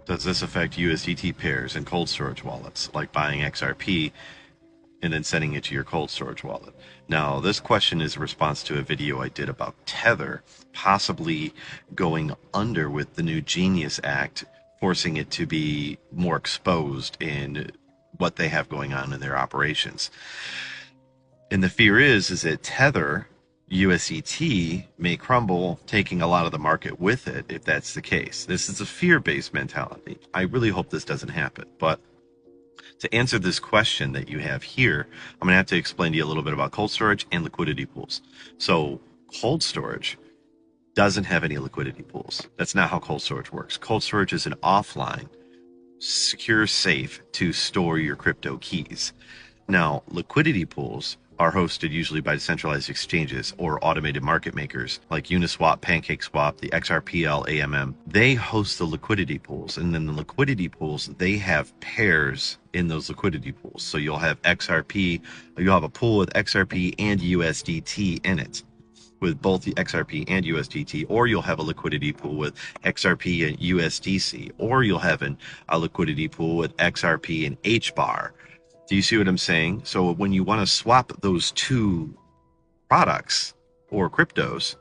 Does this affect USDT pairs and cold storage wallets, like buying XRP and then sending it to your cold storage wallet? Now, this question is a response to a video I did about Tether possibly going under with the new Genius Act, forcing it to be more exposed in what they have going on in their operations. And the fear is that Tether USDT may crumble, taking a lot of the market with it if that's the case. This is a fear-based mentality. I really hope this doesn't happen. But to answer this question that you have here, I'm going to have to explain to you a little bit about cold storage and liquidity pools. So cold storage doesn't have any liquidity pools. That's not how cold storage works. Cold storage is an offline, secure safe to store your crypto keys. Now, liquidity pools are hosted usually by decentralized exchanges or automated market makers like Uniswap, PancakeSwap, the XRPL, AMM. They host the liquidity pools, and then the liquidity pools, they have pairs in those liquidity pools. So you'll have XRP, you'll have a pool with XRP and USDT in it, with both the XRP and USDT, or you'll have a liquidity pool with XRP and USDC, or you'll have a liquidity pool with XRP and HBAR. Do you see what I'm saying? So when you want to swap those two products or cryptos,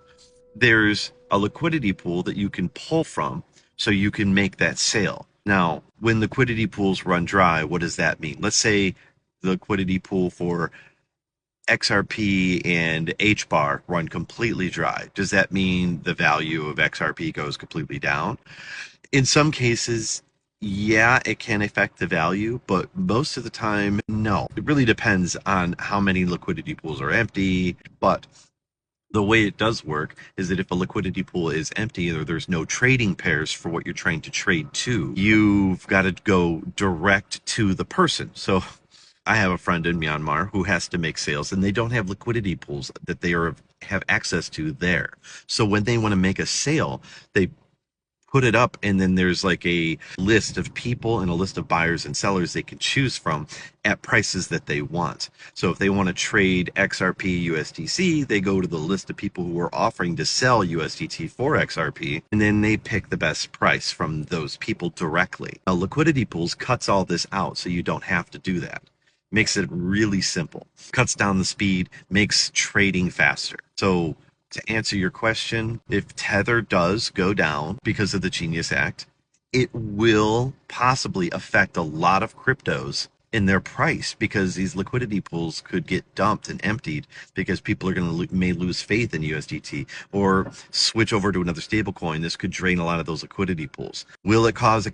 there's a liquidity pool that you can pull from so you can make that sale. Now, when liquidity pools run dry, what does that mean? Let's say the liquidity pool for XRP and HBAR run completely dry. Does that mean the value of XRP goes completely down? In some cases, yeah, it can affect the value, but most of the time, no. It really depends on how many liquidity pools are empty, but the way it does work is that if a liquidity pool is empty or there's no trading pairs for what you're trying to trade to, you've got to go direct to the person. So I have a friend in Myanmar who has to make sales, and they don't have liquidity pools that they have access to there. So when they want to make a sale, they put it up, and then there's like a list of people and a list of buyers and sellers they can choose from at prices that they want. So if they want to trade XRP USDC, they go to the list of people who are offering to sell USDT for XRP, and then they pick the best price from those people directly. Now, liquidity pools cuts all this out, so you don't have to do that. Makes it really simple, cuts down the speed, makes trading faster. So to answer your question, if Tether does go down because of the Genius Act, it will possibly affect a lot of cryptos in their price, because these liquidity pools could get dumped and emptied because people are going to may lose faith in USDT or switch over to another stable coin. This could drain a lot of those liquidity pools. Will it cause a